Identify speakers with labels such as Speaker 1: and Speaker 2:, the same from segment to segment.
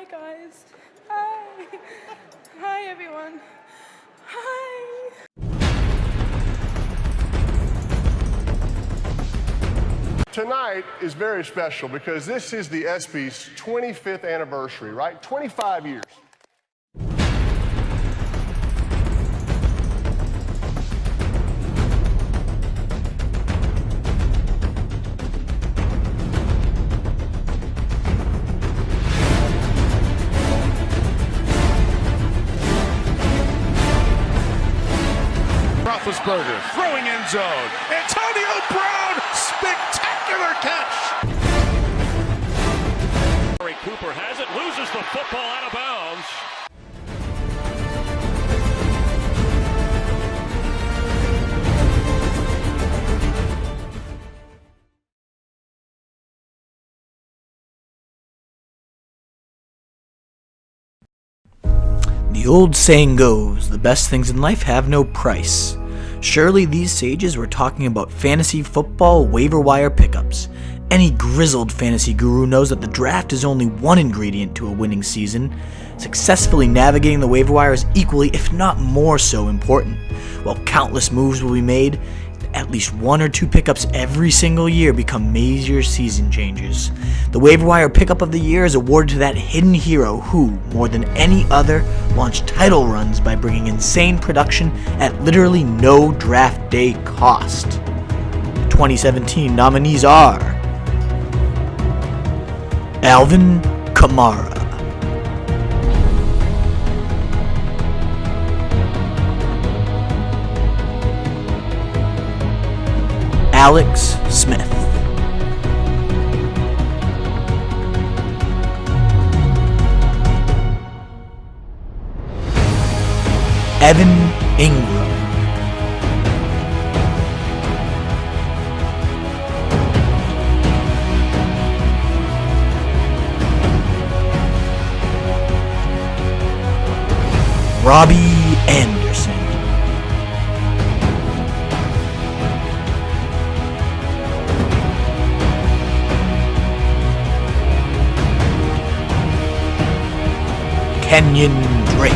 Speaker 1: Hi guys. Hi. Hi everyone. Hi.
Speaker 2: Tonight is very special because this is the ESPY's 25th anniversary, right? 25 years.
Speaker 3: Roethlisberger throwing end zone. Antonio Brown, spectacular catch.
Speaker 4: Cooper has it, loses the football out of bounds.
Speaker 5: The old saying goes, the best things in life have no price. Surely these sages were talking about fantasy football waiver wire pickups. Any grizzled fantasy guru knows that the draft is only one ingredient to a winning season. Successfully navigating the waiver wire is equally, if not more so, important. While countless moves will be made, at least one or two pickups every single year become major season changers. The waiver wire pickup of the year is awarded to that hidden hero who, more than any other, launched title runs by bringing insane production at literally no draft day cost. The 2017 nominees are Alvin Kamara, Alex Smith, Evan Ingram, Robbie Anderson, Kenyon Drake,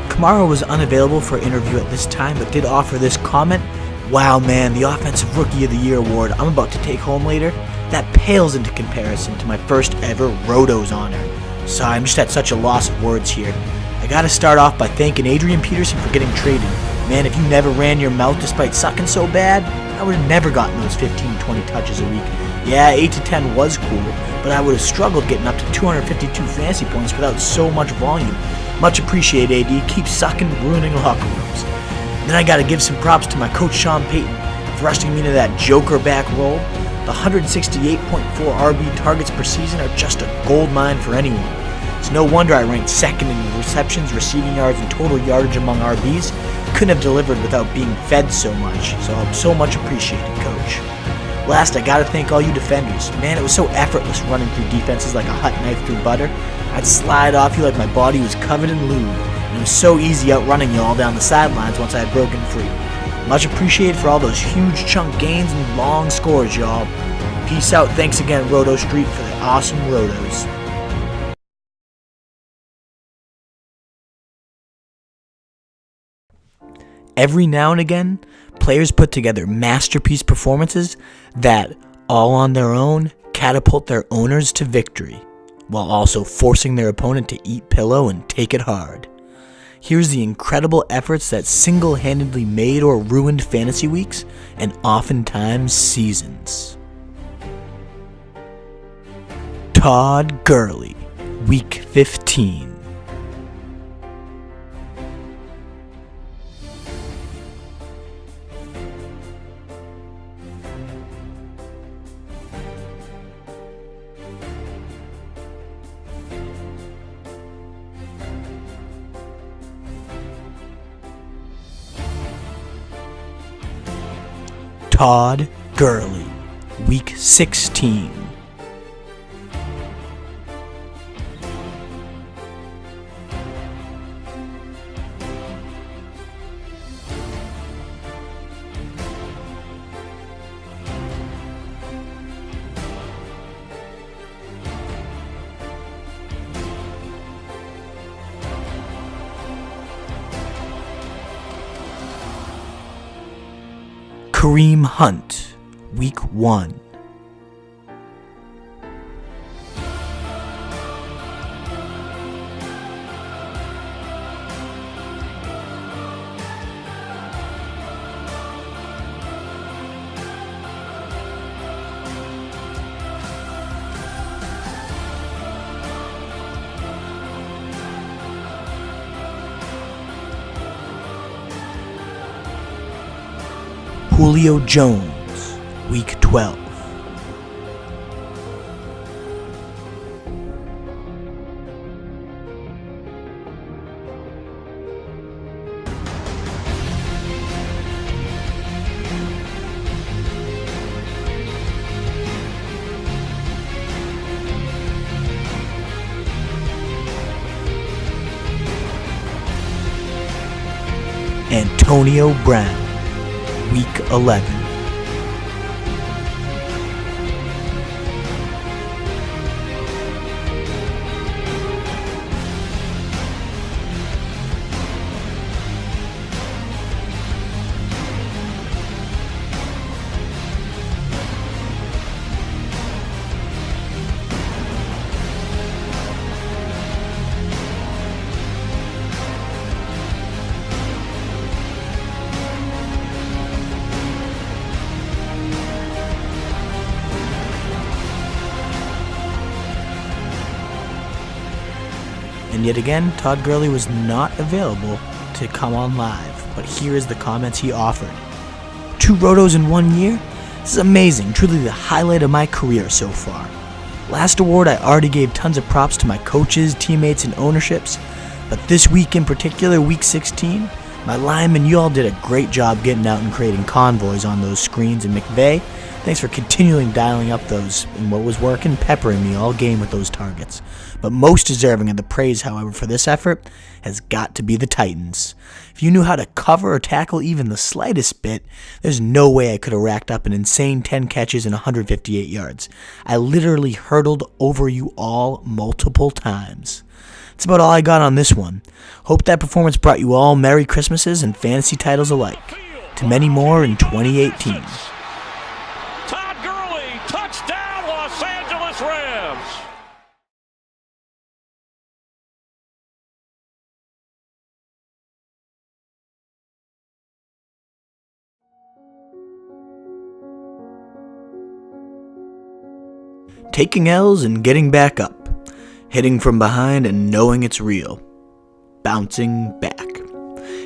Speaker 5: Kamara was unavailable for interview at this time, but did offer this comment. Wow man, the Offensive Rookie of the Year award I'm about to take home later, that pales into comparison to my first ever Rotos honor. Sorry, I'm just at such a loss of words here. I gotta start off by thanking Adrian Peterson for getting traded. Man, if you never ran your mouth despite sucking so bad, I would have never gotten those 15-20 touches a week. Yeah, 8 to 10 was cool, but I would have struggled getting up to 252 fantasy points without so much volume. Much appreciated, AD. Keep sucking, ruining locker rooms. Then I gotta give some props to my coach Sean Payton, thrusting me into that joker back role. The 168.4 RB targets per season are just a gold mine for anyone. It's no wonder I ranked second in receptions, receiving yards, and total yardage among RBs. Couldn't have delivered without being fed so much, so I'm so much appreciated, coach. Last, I gotta thank all you defenders. Man, it was so effortless running through defenses like a hot knife through butter. I'd slide off you like my body was covered in lube, and it was so easy outrunning you all down the sidelines once I had broken free. Much appreciated for all those huge chunk gains and long scores, y'all. Peace out. Thanks again, Roto Street, for the awesome Rotos. Every now and again, players put together masterpiece performances that, all on their own, catapult their owners to victory, while also forcing their opponent to eat pillow and take it hard. Here's the incredible efforts that single-handedly made or ruined fantasy weeks and oftentimes seasons. Todd Gurley, Week 15. Todd Gurley, Week 16. Kareem Hunt, Week 1. Julio Jones, Week 12. Antonio Brown, Week 11. And yet again, Todd Gurley was not available to come on live, but here is the comments he offered. 2 rotos in 1 year? This is amazing, truly the highlight of my career so far. Last award I already gave tons of props to my coaches, teammates, and ownerships, but this week in particular, week 16, my linemen, you all did a great job getting out and creating convoys on those screens, and McVay, thanks for continually dialing up those and what was working, peppering me all game with those targets. But most deserving of the praise, however, for this effort has got to be the Titans. If you knew how to cover or tackle even the slightest bit, there's no way I could have racked up an insane 10 catches and 158 yards. I literally hurdled over you all multiple times. That's about all I got on this one. Hope that performance brought you all Merry Christmases and fantasy titles alike. To many more in 2018.
Speaker 4: Todd Gurley, touchdown, Los Angeles Rams.
Speaker 5: Taking L's and getting back up. Hitting from behind and knowing it's real. Bouncing back.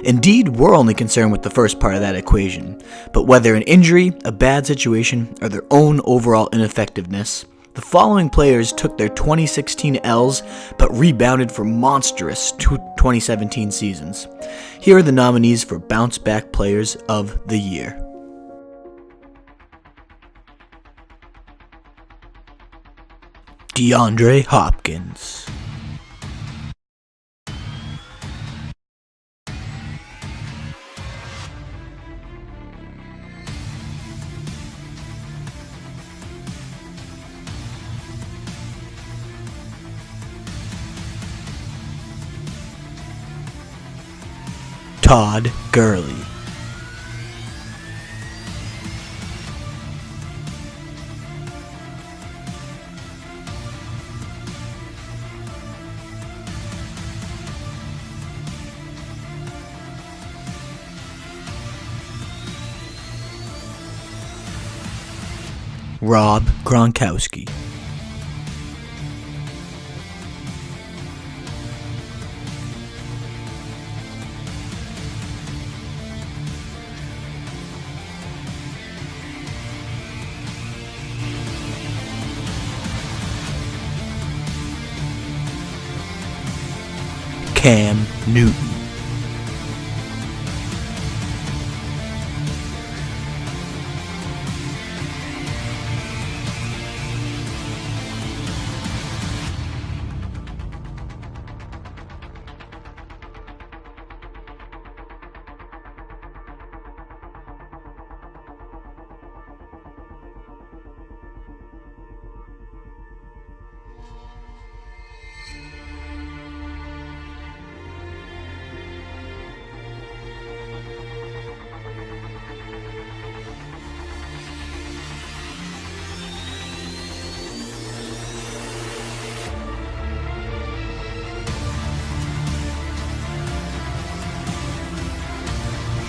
Speaker 5: Indeed, we're only concerned with the first part of that equation, but whether an injury, a bad situation, or their own overall ineffectiveness, the following players took their 2016 L's but rebounded for monstrous 2017 seasons. Here are the nominees for Bounceback Players of the Year. DeAndre Hopkins. Todd Gurley. Rob Gronkowski. Cam Newton.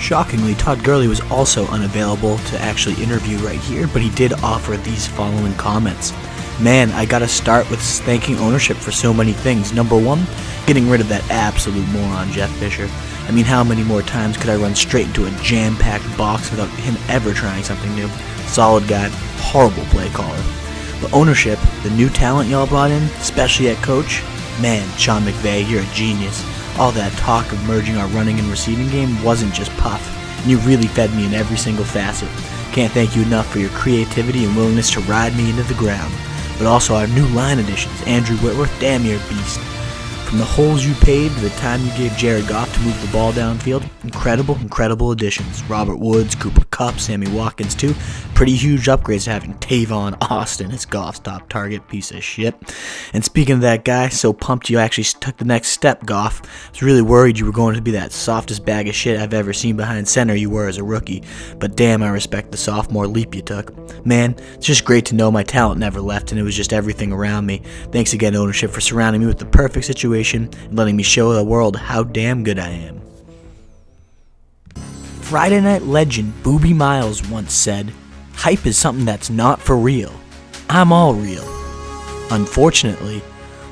Speaker 5: Shockingly, Todd Gurley was also unavailable to actually interview right here, but he did offer these following comments. Man, I gotta start with thanking ownership for so many things. Number one, getting rid of that absolute moron Jeff Fisher. I mean, how many more times could I run straight into a jam-packed box without him ever trying something new? Solid guy, horrible play caller. But ownership, the new talent y'all brought in, especially at coach, man, Sean McVay, you're a genius. All that talk of merging our running and receiving game wasn't just puff, and you really fed me in every single facet. Can't thank you enough for your creativity and willingness to ride me into the ground. But also our new line additions, Andrew Whitworth, damn you're a beast. From the holes you paid to the time you gave Jared Goff to move the ball downfield, incredible additions. Robert Woods, Cooper Kupp, Sammy Watkins too. Pretty huge upgrades to having Tavon Austin as Goff's top target, piece of shit. And speaking of that guy, so pumped you actually took the next step, Goff. I was really worried you were going to be that softest bag of shit I've ever seen behind center you were as a rookie. But damn, I respect the sophomore leap you took. Man, it's just great to know my talent never left and it was just everything around me. Thanks again, ownership, for surrounding me with the perfect situation and letting me show the world how damn good I am. Friday Night legend Booby Miles once said, "Hype is something that's not for real. I'm all real." Unfortunately,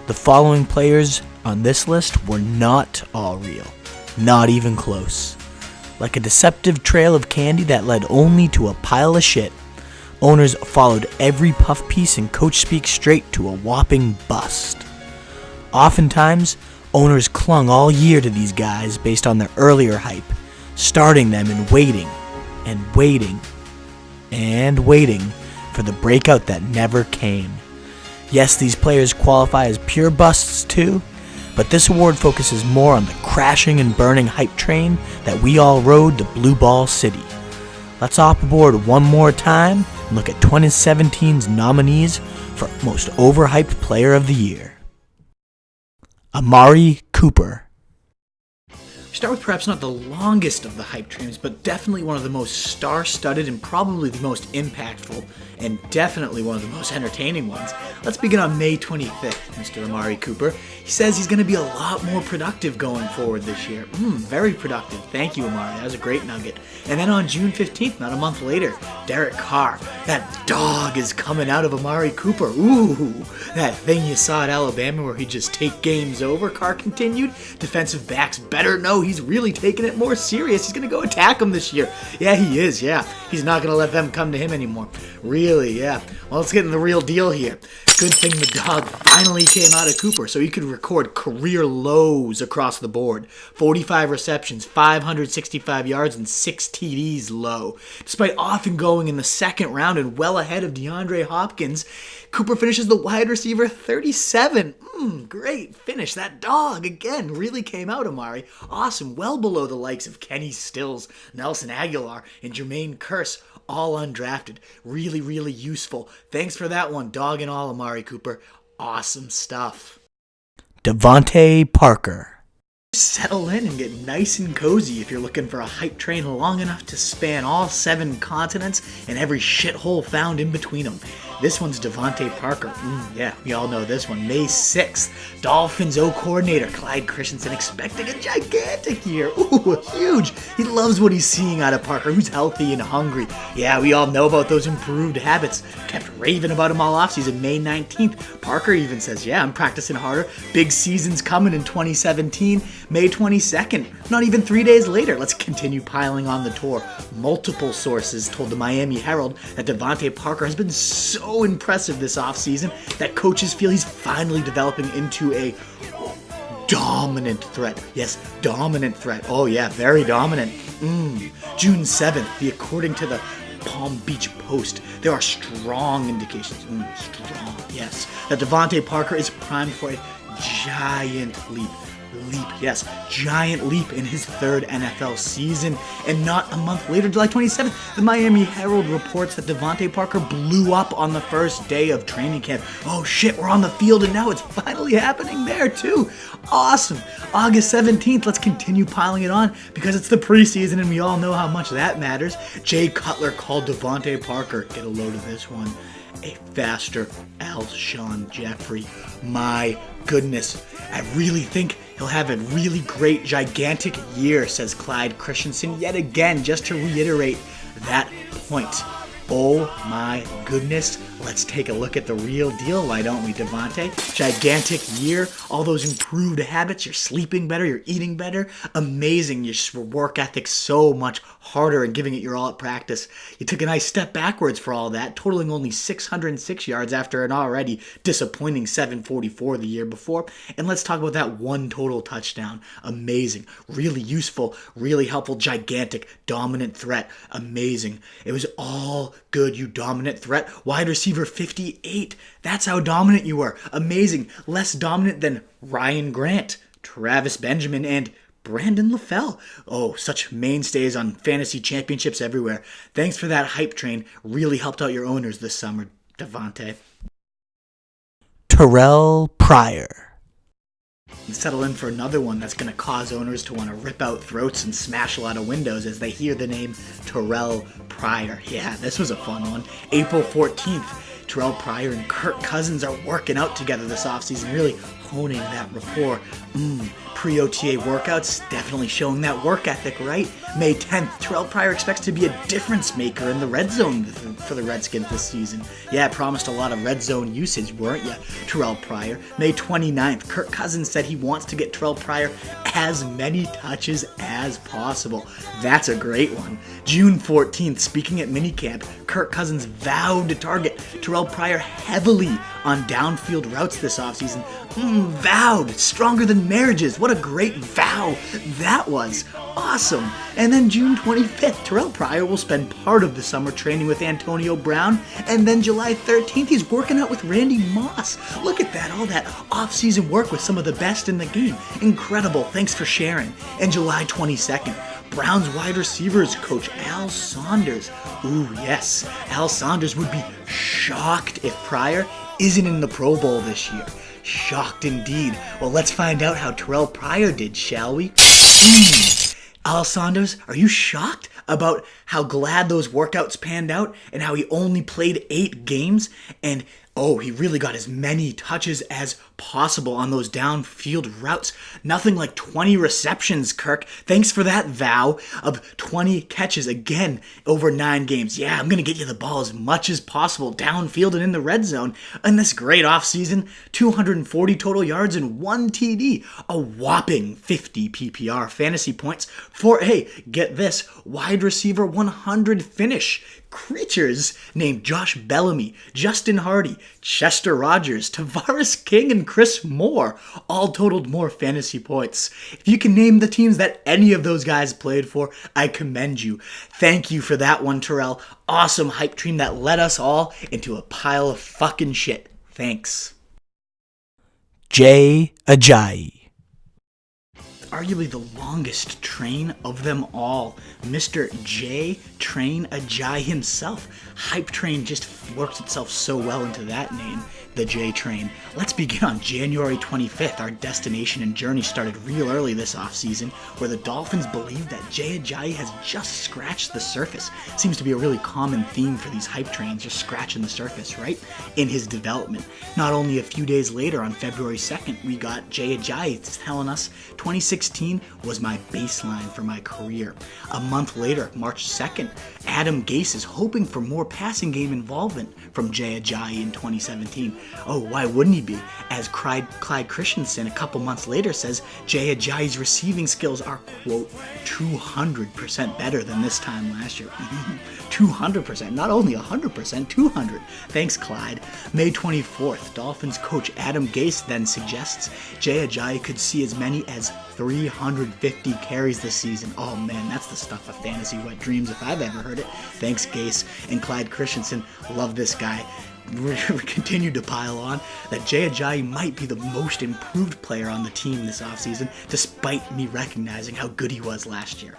Speaker 5: the following players on this list were not all real. Not even close. Like a deceptive trail of candy that led only to a pile of shit, owners followed every puff piece and coach speak straight to a whopping bust. Oftentimes, owners clung all year to these guys based on their earlier hype, starting them and waiting for the breakout that never came. Yes, these players qualify as pure busts too, but this award focuses more on the crashing and burning hype train that we all rode to Blue Ball City. Let's hop aboard one more time and look at 2017's nominees for Most Overhyped Player of the Year. Amari Cooper. Start with perhaps not the longest of the hype trains, but definitely one of the most star-studded and probably the most impactful, and definitely one of the most entertaining ones. Let's begin on May 25th, Mr. Amari Cooper. He says he's going to be a lot more productive going forward this year. Very productive. Thank you, Amari. That was a great nugget. And then on June 15th, not a month later, Derek Carr. That dog is coming out of Amari Cooper. Ooh, that thing you saw at Alabama where he'd just take games over, Carr continued. Defensive backs better know he's really taking it more serious. He's going to go attack them this year. Yeah, he is, yeah. He's not going to let them come to him anymore. Really, yeah. Well, let's get in the real deal here. Good thing the dog finally came out of Cooper so he could record career lows across the board. 45 receptions, 565 yards, and 6 TDs low. Despite often going in the second round and well ahead of DeAndre Hopkins, Cooper finishes the wide receiver 37. Great finish. That dog, again, really came out, Amari. Awesome. Well below the likes of Kenny Stills, Nelson Aguilar, and Jermaine Kearse. All undrafted. Really, really useful. Thanks for that one, dog and all, Amari Cooper. Awesome stuff. Devontae Parker. Settle in and get nice and cozy if you're looking for a hype train long enough to span all 7 continents and every shithole found in between them. This one's Devontae Parker. Yeah, we all know this one. May 6th, Dolphins O-coordinator Clyde Christensen expecting a gigantic year. Ooh, huge. He loves what he's seeing out of Parker, who's healthy and hungry. Yeah, we all know about those improved habits. Kept raving about him all offseason. May 19th, Parker even says, yeah, I'm practicing harder. Big season's coming in 2017. May 22nd, not even 3 days later, let's continue piling on the tour. Multiple sources told the Miami Herald that Devontae Parker has been so impressive this offseason that coaches feel he's finally developing into a dominant threat. Yes, dominant threat. Oh yeah, very dominant. June 7th, according to the Palm Beach Post, there are strong indications, yes, that Devontae Parker is primed for a giant leap, giant leap in his 3rd NFL season. And not a month later, July 27th, the Miami Herald reports that Devontae Parker blew up on the first day of training camp. Oh shit, we're on the field and now it's finally happening there too. Awesome. August 17th, let's continue piling it on because it's the preseason and we all know how much that matters. Jay Cutler called Devontae Parker, get a load of this one, a faster Alshon Jeffrey. My goodness, I really think He'll have a really great, gigantic year, says Clyde Christensen, yet again, just to reiterate that point. Oh my goodness, let's take a look at the real deal, why don't we, Devontae? Gigantic year, all those improved habits, you're sleeping better, you're eating better, amazing, your work ethic so much harder and giving it your all at practice. You took a nice step backwards for all that, totaling only 606 yards after an already disappointing 744 the year before. And let's talk about that one total touchdown. Amazing, really useful, really helpful, gigantic, dominant threat. Amazing. It was all good, you dominant threat. Wide receiver 58. That's how dominant you were. Amazing. Less dominant than Ryan Grant, Travis Benjamin, and Brandon LaFell. Oh, such mainstays on fantasy championships everywhere. Thanks for that hype train. Really helped out your owners this summer, Devontae. Terrell Pryor. Settle in for another one that's going to cause owners to want to rip out throats and smash a lot of windows as they hear the name Terrell Pryor. Yeah, this was a fun one. April 14th, Terrell Pryor and Kirk Cousins are working out together this offseason, really honing that rapport. Pre-OTA workouts, definitely showing that work ethic, right? May 10th, Terrell Pryor expects to be a difference maker in the red zone for the Redskins this season. Yeah, promised a lot of red zone usage, weren't you, Terrell Pryor? May 29th, Kirk Cousins said he wants to get Terrell Pryor as many touches as possible. That's a great one. June 14th, speaking at minicamp, Kirk Cousins vowed to target Terrell Pryor heavily on downfield routes this offseason. Vowed. Stronger than marriages. What a great vow that was. Awesome. And then June 25th, Terrell Pryor will spend part of the summer training with Antonio Brown. And then July 13th, he's working out with Randy Moss. Look at that. All that off-season work with some of the best in the game. Incredible. Thanks for sharing. And July 22nd, Browns wide receivers coach Al Saunders. Ooh, yes. Al Saunders would be shocked if Pryor isn't in the Pro Bowl this year. Shocked indeed. Well, let's find out how Terrell Pryor did, shall we? Al Saunders, are you shocked about how glad those workouts panned out and how he only played 8 games? And he really got as many touches as possible on those downfield routes. Nothing like 20 receptions, Kirk. Thanks for that vow of 20 catches again over 9 games. Yeah, I'm going to get you the ball as much as possible downfield and in the red zone. And this great offseason, 240 total yards and 1 TD. A whopping 50 PPR fantasy points for, hey, get this, wide receiver 100 finish. Creatures named Josh Bellamy, Justin Hardy, Chester Rogers, Tavares King, and Chris Moore all totaled more fantasy points. If you can name the teams that any of those guys played for, I commend you. Thank you for that one, Terrell. Awesome hype dream that led us all into a pile of fucking shit. Thanks. Jay Ajayi. Arguably the longest train of them all. Mr. J Train Ajayi himself. Hype Train just works itself so well into that name, the J Train. Let's begin on January 25th. Our destination and journey started real early this offseason, where the Dolphins believe that Jay Ajayi has just scratched the surface. Seems to be a really common theme for these hype trains, just scratching the surface, right? In his development. Not only a few days later, on February 2nd, we got Jay Ajayi telling us 2016 was my baseline for my career. A month later, March 2nd, Adam Gase is hoping for more passing game involvement from Jay Ajayi in 2017. Oh, why wouldn't he be? As Clyde Christensen a couple months later says, Jay Ajayi's receiving skills are, quote, 200% better than this time last year. 200%, not only 100%, 200. Thanks, Clyde. May 24th, Dolphins coach Adam Gase then suggests Jay Ajayi could see as many as 350 carries this season. Oh man, that's the stuff of fantasy wet dreams if I've ever heard it. Thanks, Gase. And Clyde Christensen, love this guy. We continued to pile on that Jay Ajayi might be the most improved player on the team this offseason, despite me recognizing how good he was last year.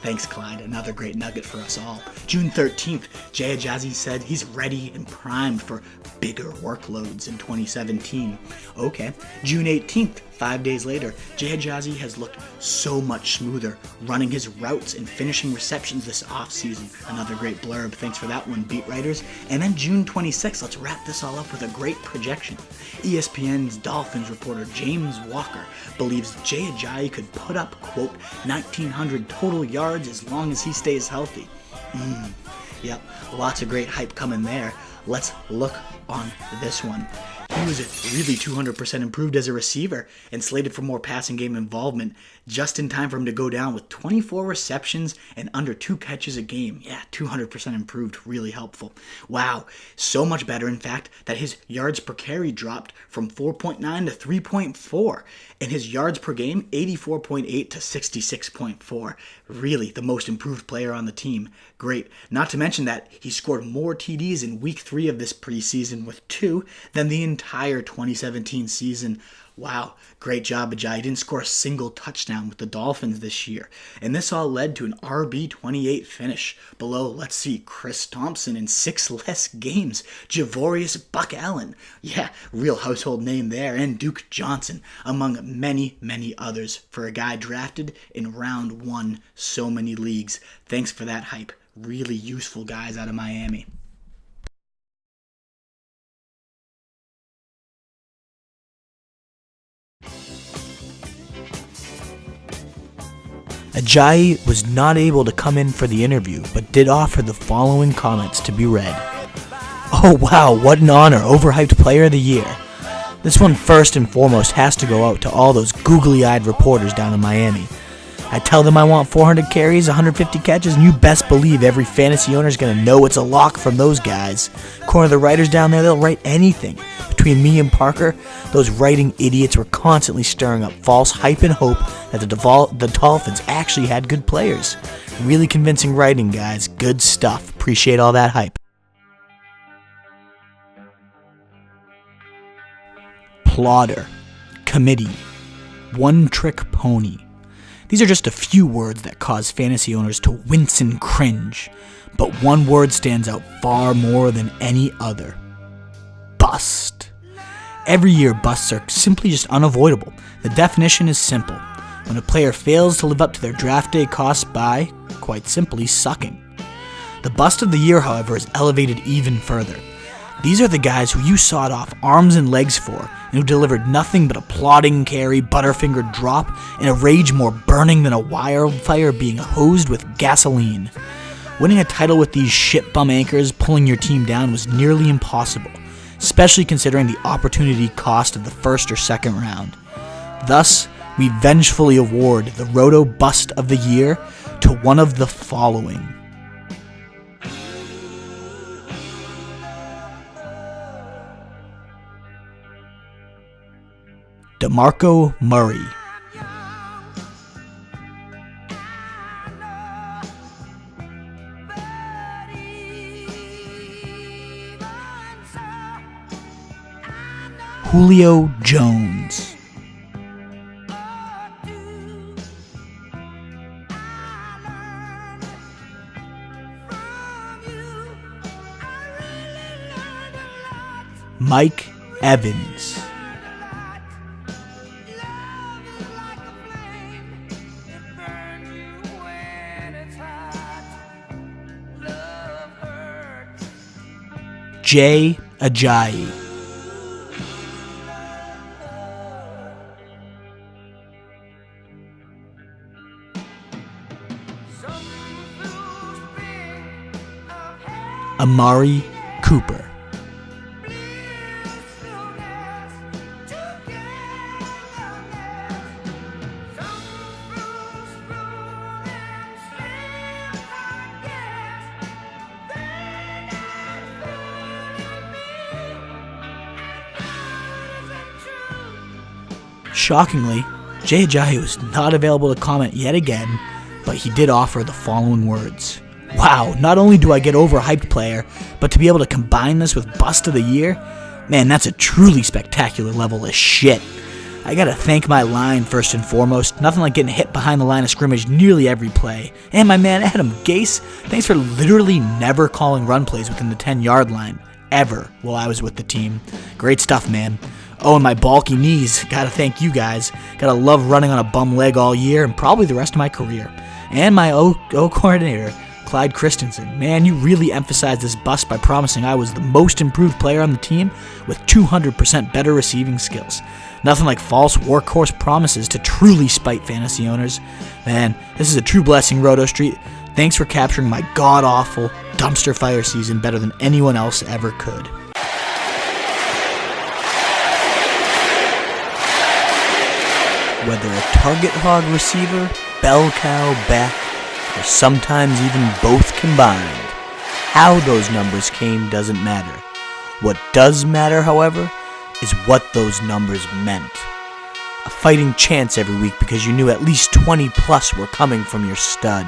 Speaker 5: Thanks, Clyde. Another great nugget for us all. June 13th, Jay Ajayi said he's ready and primed for bigger workloads in 2017. Okay. June 18th, 5 days later, Jay Ajayi has looked so much smoother, running his routes and finishing receptions this offseason. Another great blurb. Thanks for that one, beat writers. And then June 26th, let's wrap this all up with a great projection. ESPN's Dolphins reporter James Walker believes Jay Ajayi could put up, quote, 1,900 total yards as long as he stays healthy. Yep, lots of great hype coming there. Let's look on this one. He was really 200% improved as a receiver and slated for more passing game involvement, just in time for him to go down with 24 receptions and under 2 catches a game. Yeah, 200% improved, really helpful. Wow, so much better, in fact, that his yards per carry dropped from 4.9 to 3.4, and his yards per game, 84.8 to 66.4. Really, the most improved player on the team. Great. Not to mention that he scored more TDs in week 3 of this preseason with 2 than the entire 2017 season. Wow, great job, Ajayi. He didn't score a single touchdown with the Dolphins this year. And this all led to an RB28 finish. Below, let's see, Chris Thompson in 6 less games. Javorius Buck Allen. Yeah, real household name there. And Duke Johnson, among many, many others, for a guy drafted in round 1 so many leagues. Thanks for that hype. Really useful guys out of Miami. Ajayi was not able to come in for the interview, but did offer the following comments to be read. Oh wow, what an honor, Overhyped Player of the Year. This one first and foremost has to go out to all those googly-eyed reporters down in Miami. I tell them I want 400 carries, 150 catches, and you best believe every fantasy owner is going to know it's a lock from those guys. According to the writers down there, they'll write anything. Between me and Parker, those writing idiots were constantly stirring up false hype and hope that the Dolphins actually had good players. Really convincing writing, guys. Good stuff. Appreciate all that hype. Plodder, committee, one-trick pony. These are just a few words that cause fantasy owners to wince and cringe, but one word stands out far more than any other. Bust. Every year, busts are simply just unavoidable. The definition is simple. When a player fails to live up to their draft day costs by, quite simply, sucking. The bust of the year, however, is elevated even further. These are the guys who you sawed off arms and legs for, and who delivered nothing but a plodding carry, butterfinger drop, and a rage more burning than a wildfire being hosed with gasoline. Winning a title with these shit bum anchors pulling your team down was nearly impossible, especially considering the opportunity cost of the first or second round. Thus, we vengefully award the Roto Bust of the Year to one of the following. DeMarco Murray. Julio Jones. Mike Evans. Jay Ajayi. Amari Cooper. Shockingly, Jay Ajayi was not available to comment yet again, but he did offer the following words. Wow, not only do I get Overhyped Player, but to be able to combine this with Bust of the Year? Man, that's a truly spectacular level of shit. I gotta thank my line first and foremost. Nothing like getting hit behind the line of scrimmage nearly every play. And my man Adam Gase, thanks for literally never calling run plays within the 10-yard line, ever, while I was with the team. Great stuff, man. Oh, and my bulky knees, gotta thank you guys. Gotta love running on a bum leg all year and probably the rest of my career. And my O coordinator, Clyde Christensen. Man, you really emphasized this bust by promising I was the most improved player on the team with 200% better receiving skills. Nothing like false workhorse promises to truly spite fantasy owners. Man, this is a true blessing, Roto Street. Thanks for capturing my god-awful dumpster fire season better than anyone else ever could. Whether a target hog receiver, bell cow back, or sometimes even both combined, how those numbers came doesn't matter. What does matter, however, is what those numbers meant. A fighting chance every week because you knew at least 20 plus were coming from your stud.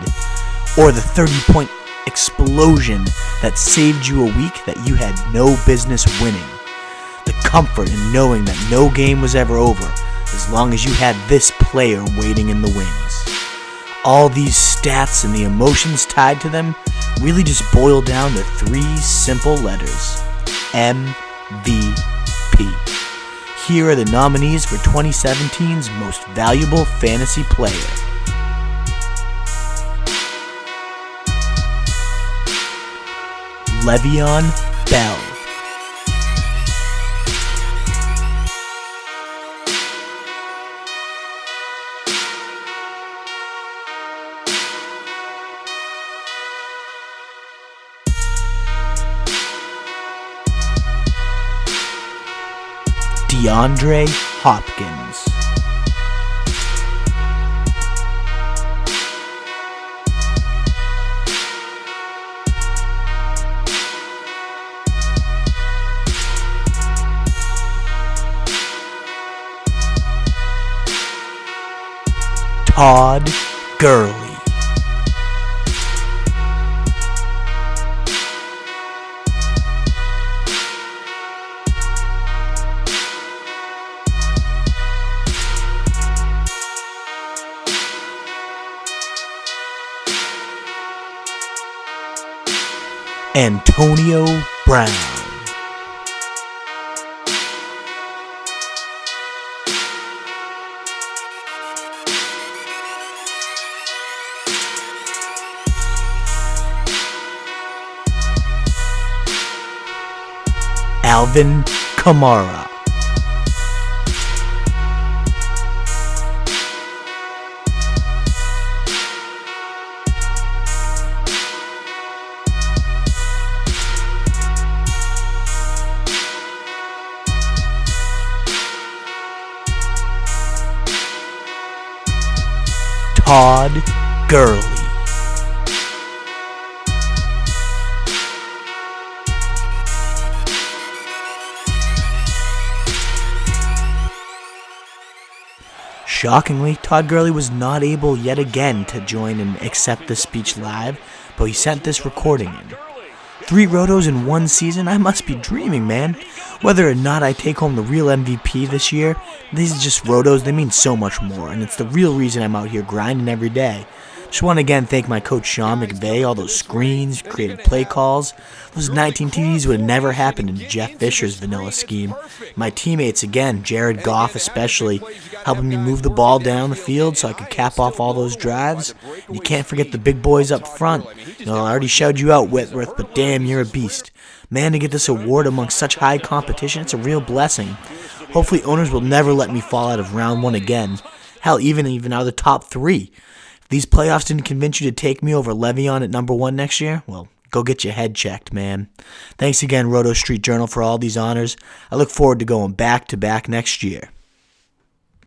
Speaker 5: Or the 30-point explosion that saved you a week that you had no business winning. The comfort in knowing that no game was ever over as long as you had this player waiting in the wings. All these stats and the emotions tied to them really just boil down to 3 simple letters. MVP. Here are the nominees for 2017's Most Valuable Fantasy Player. Le'Veon Bell. DeAndre Hopkins. Todd Gurley. Antonio Brown. Alvin Kamara. Todd Gurley. Shockingly, Todd Gurley was not able yet again to join and accept the speech live, but he sent this recording in. 3 rotos in 1 season? I must be dreaming, man. Whether or not I take home the real MVP this year, these are just rotos, they mean so much more, and it's the real reason I'm out here grinding every day. Just want to again thank my coach Sean McVay, all those screens, creative play calls. Those 19 TDs would have never happened in Jeff Fisher's vanilla scheme. My teammates again, Jared Goff especially, helping me move the ball down the field so I could cap off all those drives. And you can't forget the big boys up front. You know, I already shouted you out, Whitworth, but damn, you're a beast. Man, to get this award amongst such high competition, it's a real blessing. Hopefully owners will never let me fall out of round 1 again. Hell, even out of the top 3. If these playoffs didn't convince you to take me over Le'Veon at number 1 next year, well, go get your head checked, man. Thanks again, Roto Street Journal, for all these honors. I look forward to going back-to-back next year.